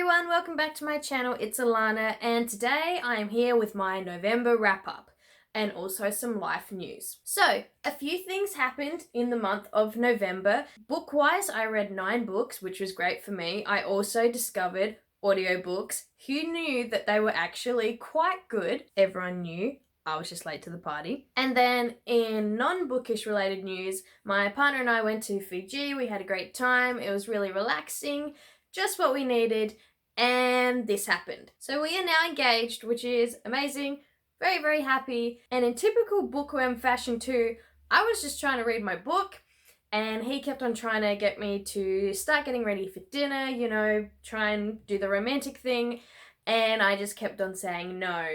everyone, welcome back to my channel. It's Alana, and today I am here with my November wrap-up and also some life news. So, a few things happened in the month of November. Book-wise, I read 9 books, which was great for me. I also discovered audiobooks. Who knew that they were actually quite good? Everyone knew. I was just late to the party. And then in non-bookish related news, my partner and I went to Fiji. We had a great time. It was really relaxing, just what we needed, and this happened. So we are now engaged, which is amazing. Very, very happy. And in typical bookworm fashion too, I was just trying to read my book, and he kept on trying to get me to start getting ready for dinner, you know, try and do the romantic thing. And I just kept on saying, no,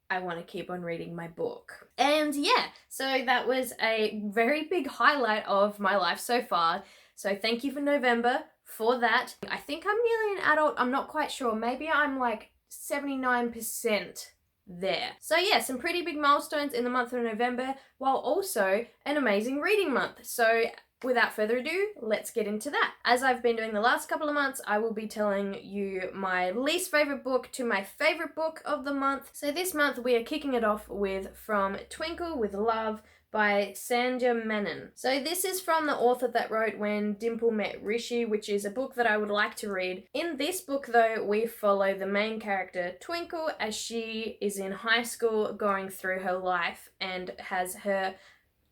I want to keep on reading my book. And yeah, so that was a very big highlight of my life so far. So thank you for November for that. I think I'm nearly an adult. I'm not quite sure. Maybe I'm like 79% there. So yeah, some pretty big milestones in the month of November, while also an amazing reading month. So without further ado, let's get into that. As I've been doing the last couple of months, I will be telling you my least favorite book to my favorite book of the month. So this month we are kicking it off with From Twinkle with Love by Sandhya Menon. So this is from the author that wrote When Dimple Met Rishi, which is a book that I would like to read. In this book though, we follow the main character Twinkle as she is in high school going through her life and has her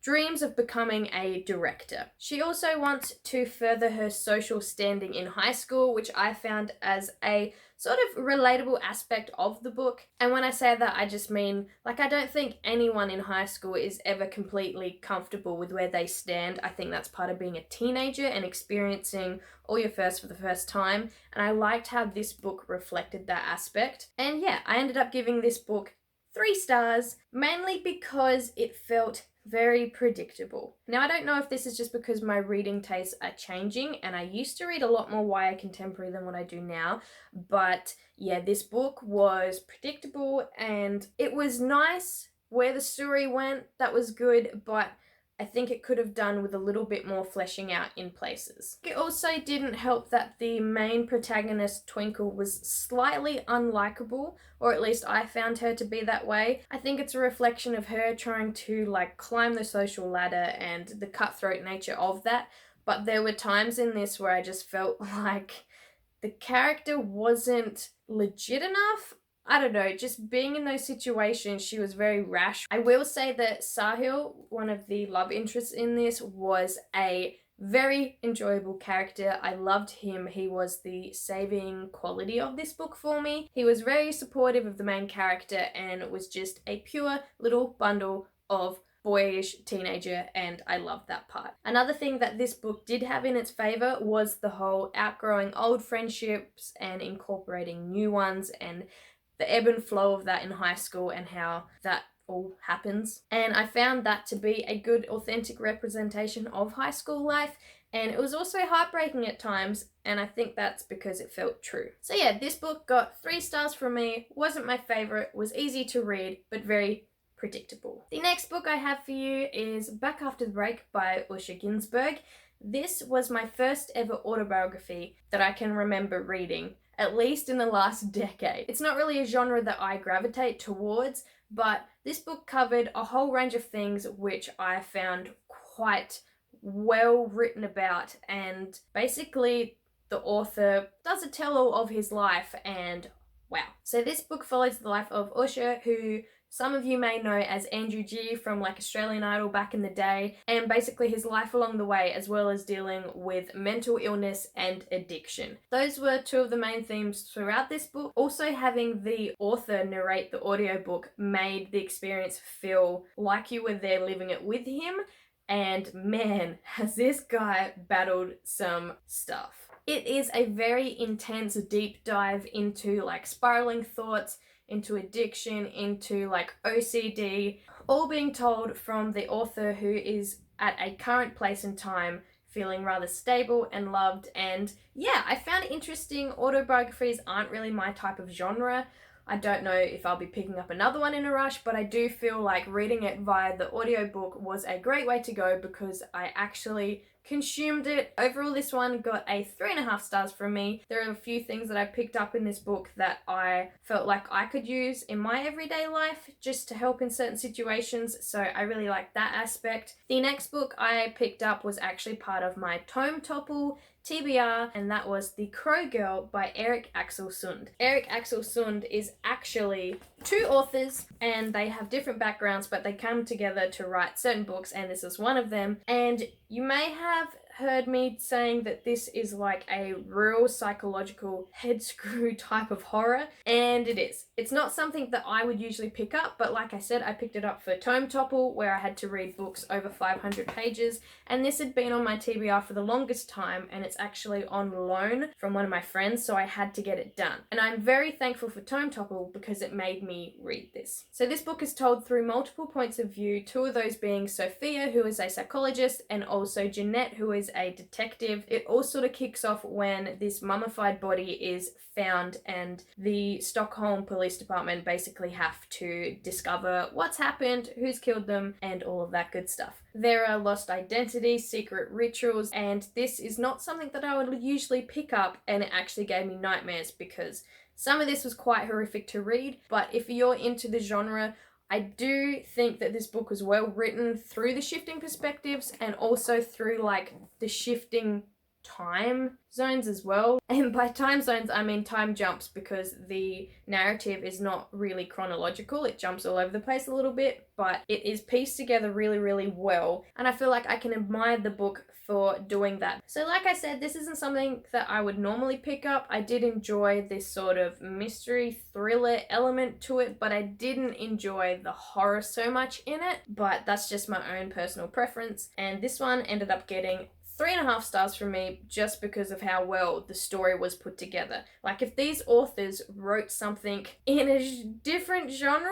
dreams of becoming a director. She also wants to further her social standing in high school, which I found as a sort of relatable aspect of the book. And when I say that, I just mean, like, I don't think anyone in high school is ever completely comfortable with where they stand. I think that's part of being a teenager and experiencing all your first for the first time. And I liked how this book reflected that aspect. And yeah, I ended up giving this book 3 stars, mainly because it felt very predictable. Now, I don't know if this is just because my reading tastes are changing and I used to read a lot more YA contemporary than what I do now, but yeah, this book was predictable and it was nice where the story went. That was good, but I think it could have done with a little bit more fleshing out in places. It also didn't help that the main protagonist, Twinkle, was slightly unlikable, or at least I found her to be that way. I think it's a reflection of her trying to like climb the social ladder and the cutthroat nature of that, but there were times in this where I just felt like the character wasn't legit enough. I don't know, just being in those situations, she was very rash. I will say that Sahil, one of the love interests in this, was a very enjoyable character. I loved him. He was the saving quality of this book for me. He was very supportive of the main character and was just a pure little bundle of boyish teenager, and I loved that part. Another thing that this book did have in its favor was the whole outgrowing old friendships and incorporating new ones, and the ebb and flow of that in high school and how that all happens. And I found that to be a good, authentic representation of high school life. And it was also heartbreaking at times, and I think that's because it felt true. So yeah, this book got 3 stars from me. Wasn't my favorite, was easy to read, but very predictable. The next book I have for you is Back After the Break by Usha Ginsburg. This was my first ever autobiography that I can remember reading, at least in the last decade. It's not really a genre that I gravitate towards, but this book covered a whole range of things which I found quite well written about, and basically the author does a tell-all of his life, and wow. So this book follows the life of Usha, who some of you may know as Andrew G from like Australian Idol back in the day, and basically his life along the way, as well as dealing with mental illness and addiction. Those were 2 of the main themes throughout this book. Also, having the author narrate the audiobook made the experience feel like you were there living it with him, and man, has this guy battled some stuff. It is a very intense deep dive into like spiraling thoughts, into addiction, into like OCD, all being told from the author who is at a current place in time feeling rather stable and loved. And yeah, I found it interesting. Autobiographies aren't really my type of genre. I don't know if I'll be picking up another one in a rush, but I do feel like reading it via the audiobook was a great way to go because I actually consumed it. Overall, this one got a 3.5 stars from me. There are a few things that I picked up in this book that I felt like I could use in my everyday life just to help in certain situations, so I really like that aspect. The next book I picked up was actually part of my Tome Topple TBR, and that was The Crow Girl by Erik Axel Sund. Erik Axel Sund is actually two authors, and they have different backgrounds, but they come together to write certain books, and this is one of them. And you may have heard me saying that this is like a real psychological head screw type of horror, and it is. It's not something that I would usually pick up, but like I said, I picked it up for Tome Topple, where I had to read books over 500 pages, and this had been on my TBR for the longest time, and it's actually on loan from one of my friends, so I had to get it done. And I'm very thankful for Tome Topple because it made me read this. So this book is told through multiple points of view, two of those being Sophia, who is a psychologist, and also Jeanette, who is a detective. It all sort of kicks off when this mummified body is found, and the Stockholm Police Department basically have to discover what's happened, who's killed them, and all of that good stuff. There are lost identities, secret rituals, and this is not something that I would usually pick up, and it actually gave me nightmares because some of this was quite horrific to read. But if you're into the genre, I do think that this book was well written through the shifting perspectives and also through like the shifting time zones as well. And by time zones, I mean time jumps, because the narrative is not really chronological. It jumps all over the place a little bit, but it is pieced together really, really well. And I feel like I can admire the book for doing that. So like I said, this isn't something that I would normally pick up. I did enjoy this sort of mystery thriller element to it, but I didn't enjoy the horror so much in it. But that's just my own personal preference. And this one ended up getting 3.5 stars from me just because of how well the story was put together. Like, if these authors wrote something in a different genre,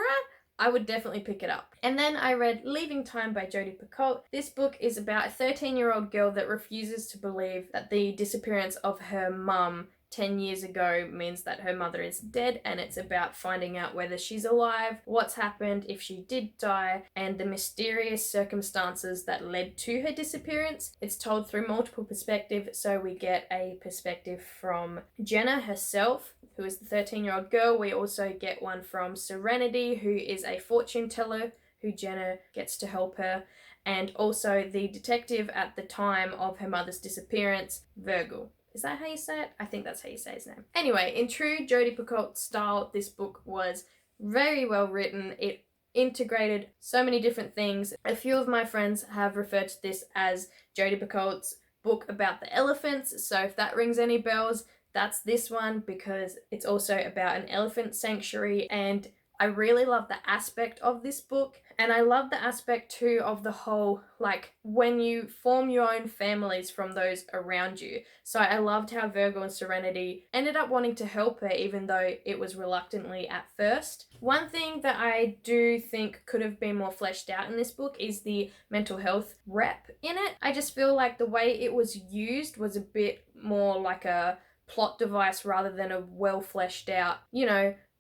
I would definitely pick it up. And then I read Leaving Time by Jodi Picoult. This book is about a 13-year-old girl that refuses to believe that the disappearance of her mum 10 years ago means that her mother is dead, and it's about finding out whether she's alive, what's happened if she did die, and the mysterious circumstances that led to her disappearance. It's told through multiple perspectives, so we get a perspective from Jenna herself, who is the 13-year-old girl. We also get one from Serenity, who is a fortune teller who Jenna gets to help her, and also the detective at the time of her mother's disappearance, Virgil. Is that how you say it? I think that's how you say his name. Anyway, in true Jodi Picoult style, this book was very well written. It integrated so many different things. A few of my friends have referred to this as Jodi Picoult's book about the elephants, so if that rings any bells, that's this one, because it's also about an elephant sanctuary, and I really love the aspect of this book. And I love the aspect too of the whole, like, when you form your own families from those around you. So I loved how Virgil and Serenity ended up wanting to help her, even though it was reluctantly at first. One thing that I do think could have been more fleshed out in this book is the mental health rep in it. I just feel like the way it was used was a bit more like a plot device rather than a well fleshed out,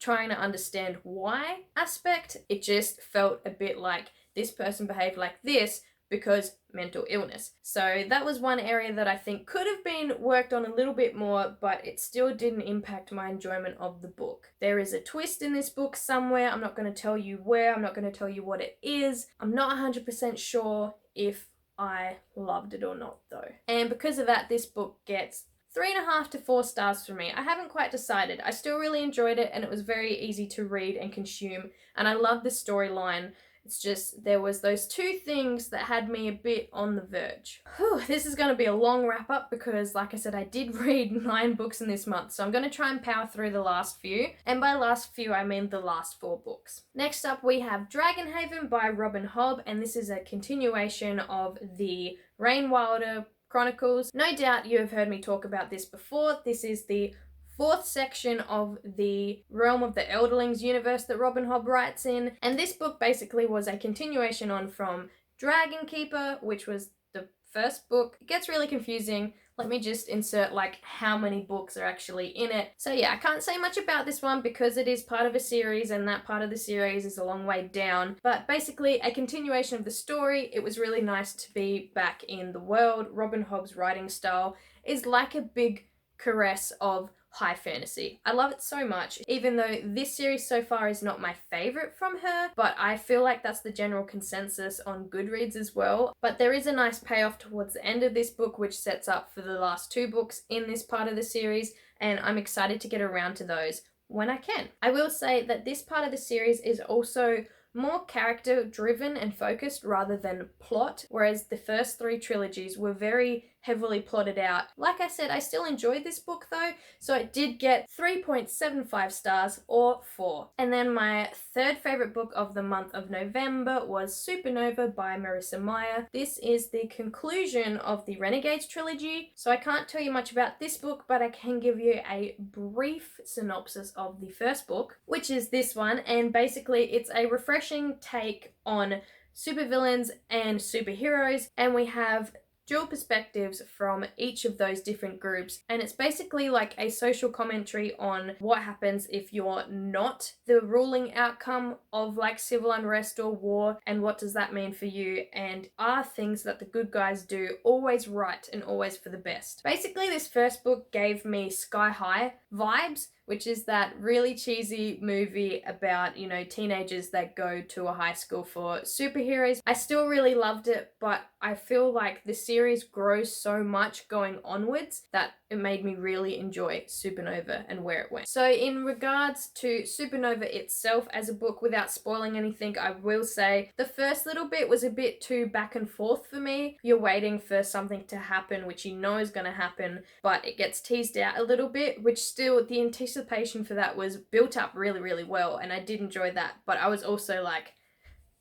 trying to understand why aspect. It just felt a bit like this person behaved like this because mental illness. So that was one area that I think could have been worked on a little bit more, but it still didn't impact my enjoyment of the book. There is a twist in this book somewhere. I'm not going to tell you where. I'm not going to tell you what it is. I'm not 100% sure if I loved it or not though. And because of that, this book gets 3.5 to 4 stars for me. I haven't quite decided. I still really enjoyed it, and it was very easy to read and consume, and I love the storyline. It's just there was those two things that had me a bit on the verge. Whew, this is going to be a long wrap up because, like I said, I did read 9 books in this month, so I'm going to try and power through the last few, and by last few I mean the last 4 books. Next up we have Dragonhaven by Robin Hobb, and this is a continuation of the Rain Wilder Chronicles. No doubt you have heard me talk about this before. This is the 4th section of the Realm of the Elderlings universe that Robin Hobb writes in, and this book basically was a continuation on from Dragon Keeper, which was the first book. It gets really confusing. Let me just insert like how many books are actually in it. So yeah, I can't say much about this one because it is part of a series and that part of the series is a long way down. But basically a continuation of the story. It was really nice to be back in the world. Robin Hobb's writing style is like a big caress of high fantasy. I love it so much, even though this series so far is not my favorite from her, but I feel like that's the general consensus on Goodreads as well. But there is a nice payoff towards the end of this book, which sets up for the last 2 books in this part of the series, and I'm excited to get around to those when I can. I will say that this part of the series is also more character driven and focused rather than plot, whereas the first 3 trilogies were very heavily plotted out. Like I said, I still enjoyed this book though, so it did get 3.75 stars or 4. And then my third favorite book of the month of November was Supernova by Marissa Meyer. This is the conclusion of the Renegades trilogy, so I can't tell you much about this book, but I can give you a brief synopsis of the first book, which is this one, and basically it's a refreshing take on supervillains and superheroes, and we have dual perspectives from each of those different groups, and it's basically like a social commentary on what happens if you're not the ruling outcome of like civil unrest or war, and what does that mean for you, and are things that the good guys do always right and always for the best. Basically this first book gave me Sky High vibes, which is that really cheesy movie about, you know, teenagers that go to a high school for superheroes. I still really loved it, but I feel like the series grows so much going onwards that it made me really enjoy Supernova and where it went. So in regards to Supernova itself as a book, without spoiling anything, I will say the first little bit was a bit too back and forth for me. You're waiting for something to happen, which you know is going to happen, but it gets teased out a little bit, which still the anticipation for that was built up really, really well, and I did enjoy that, but I was also like,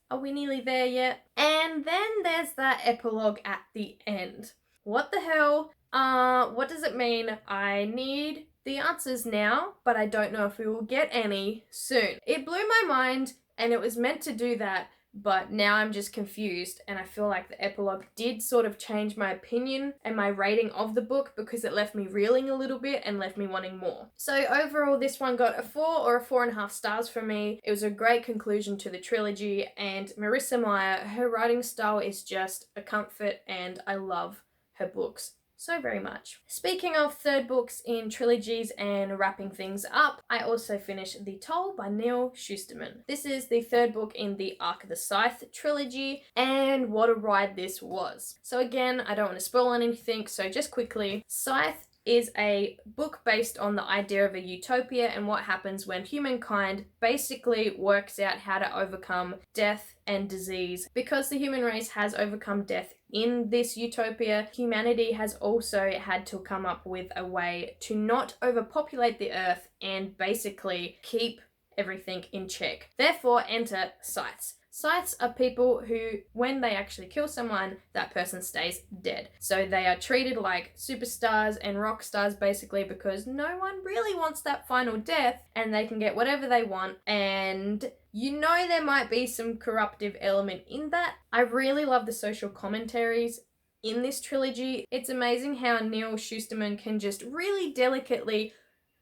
are we nearly there yet? And then there's that epilogue at the end. What the hell? What does it mean? I need the answers now, but I don't know if we will get any soon. It blew my mind, and it was meant to do that, but now I'm just confused, and I feel like the epilogue did sort of change my opinion and my rating of the book because it left me reeling a little bit and left me wanting more. So overall, this one got a 4 or a 4.5 stars from me. It was a great conclusion to the trilogy, and Marissa Meyer, her writing style is just a comfort, and I love her books so very much. Speaking of third books in trilogies and wrapping things up, I also finished The Toll by Neil Shusterman. This is the third book in the Arc of the Scythe trilogy, and what a ride this was. So again, I don't want to spoil anything, so just quickly, Scythe is a book based on the idea of a utopia and what happens when humankind basically works out how to overcome death and disease. Because the human race has overcome death in this utopia, humanity has also had to come up with a way to not overpopulate the earth and basically keep everything in check. Therefore, enter scythes. Scythes are people who, when they actually kill someone, that person stays dead. So they are treated like superstars and rock stars basically, because no one really wants that final death and they can get whatever they want, and you know there might be some corruptive element in that. I really love the social commentaries in this trilogy. It's amazing how Neil Shusterman can just really delicately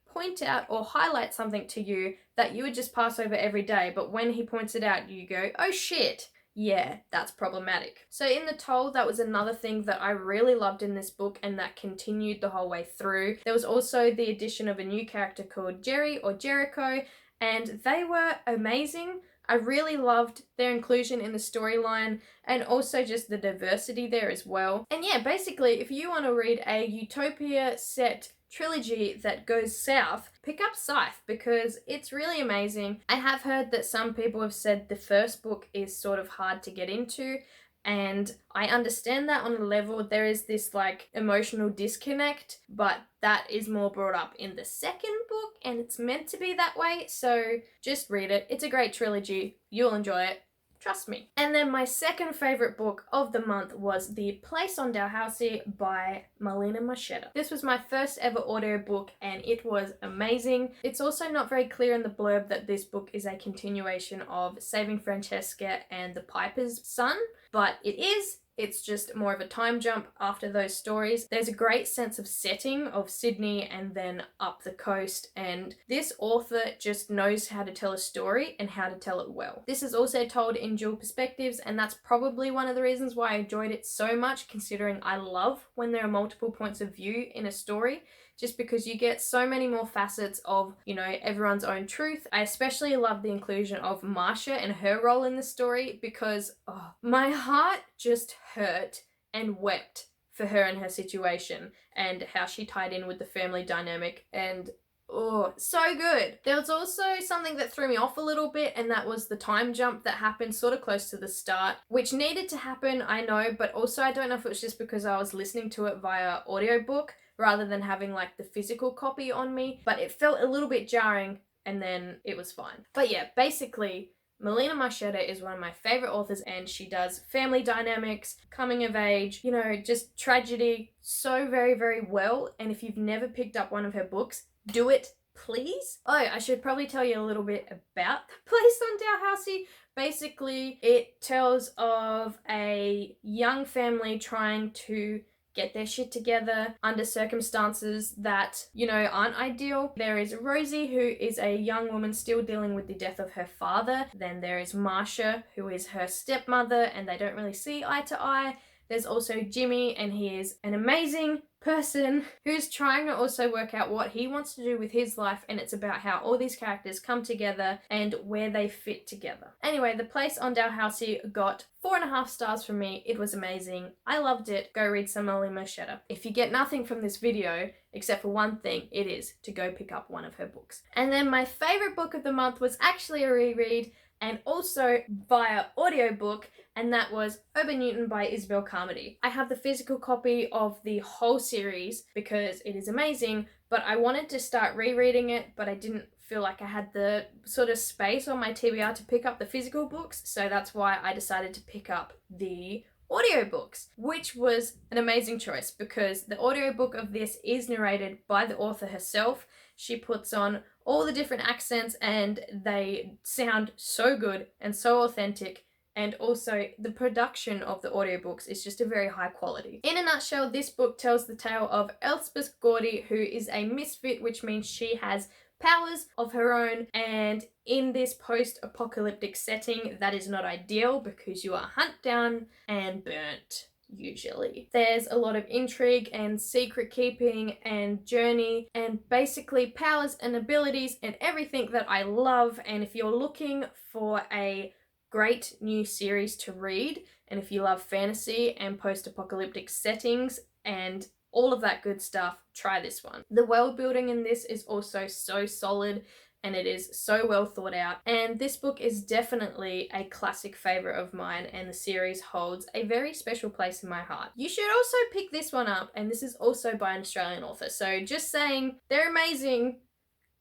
point out or highlight something to you that you would just pass over every day, but when he points it out, you go, oh shit, yeah, that's problematic. So in The Toll, that was another thing that I really loved in this book and that continued the whole way through. There was also the addition of a new character called Jerry or Jericho, and they were amazing. I really loved their inclusion in the storyline and also just the diversity there as well. And yeah, basically, if you want to read a utopia set trilogy that goes south, pick up Scythe because it's really amazing. I have heard that some people have said the first book is sort of hard to get into, and I understand that on a level. There is this like emotional disconnect, but that is more brought up in the second book and it's meant to be that way, so just read it. It's a great trilogy. You'll enjoy it. Trust me. And then my second favorite book of the month was The Place on Dalhousie by Marlena Machetta. This was my first ever audiobook and it was amazing. It's also not very clear in the blurb that this book is a continuation of Saving Francesca and the Piper's Son, but it is. It's just more of a time jump after those stories. There's a great sense of setting of Sydney and then up the coast, and this author just knows how to tell a story and how to tell it well. This is also told in dual perspectives, and that's probably one of the reasons why I enjoyed it so much, considering I love when there are multiple points of view in a story, just because you get so many more facets of, you know, everyone's own truth. I especially love the inclusion of Marcia and her role in the story because my heart just hurt and wept for her and her situation and how she tied in with the family dynamic, and oh, so good. There was also something that threw me off a little bit, and that was the time jump that happened sort of close to the start, which needed to happen, I know, but also I don't know if it was just because I was listening to it via audiobook rather than having like the physical copy on me, but it felt a little bit jarring, and then it was fine. But yeah, basically, Melina Marchetta is one of my favorite authors, and she does family dynamics, coming of age, you know, just tragedy so very, very well. And if you've never picked up one of her books, do it, please. Oh, I should probably tell you a little bit about the place on Dalhousie. Basically, it tells of a young family trying to get their shit together under circumstances that, you know, aren't ideal. There is Rosie, who is a young woman still dealing with the death of her father. Then there is Marcia, who is her stepmother, and they don't really see eye to eye. There's also Jimmy, and he is an amazing person who's trying to also work out what he wants to do with his life, and it's about how all these characters come together and where they fit together. Anyway, The Place on Dalhousie got 4.5 stars from me. It was amazing. I loved it. Go read some Melina Marchetta. If you get nothing from this video, except for one thing, it is to go pick up one of her books. And then my favorite book of the month was actually a reread, and also via audiobook, and that was Urban Newton by Isabel Carmody. I have the physical copy of the whole series because it is amazing, but I wanted to start rereading it, but I didn't feel like I had the sort of space on my TBR to pick up the physical books, so that's why I decided to pick up the audiobooks, which was an amazing choice because the audiobook of this is narrated by the author herself. She puts on all the different accents and they sound so good and so authentic, and also the production of the audiobooks is just a very high quality. In a nutshell, this book tells the tale of Elspeth Gordy, who is a misfit, which means she has powers of her own, and in this post-apocalyptic setting that is not ideal because you are hunted down and burnt. Usually there's a lot of intrigue and secret keeping and journey and basically powers and abilities and everything that I love. And if you're looking for a great new series to read, and if you love fantasy and post-apocalyptic settings and all of that good stuff, try this one. The world building in this is also so solid, and it is so well thought out. And this book is definitely a classic favorite of mine, and the series holds a very special place in my heart. You should also pick this one up, and this is also by an Australian author. So just saying, they're amazing.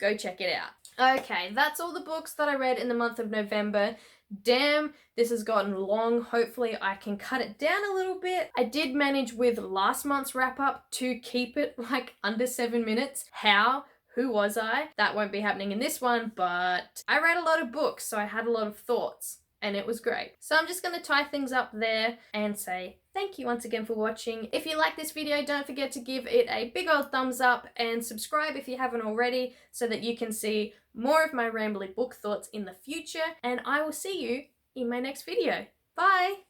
Go check it out. Okay, that's all the books that I read in the month of November. Damn, this has gotten long. Hopefully I can cut it down a little bit. I did manage with last month's wrap up to keep it like under 7 minutes. How? Who was I? That won't be happening in this one, but I read a lot of books, so I had a lot of thoughts, and it was great. So I'm just going to tie things up there and say thank you once again for watching. If you like this video, don't forget to give it a big old thumbs up and subscribe if you haven't already so that you can see more of my rambly book thoughts in the future, and I will see you in my next video. Bye!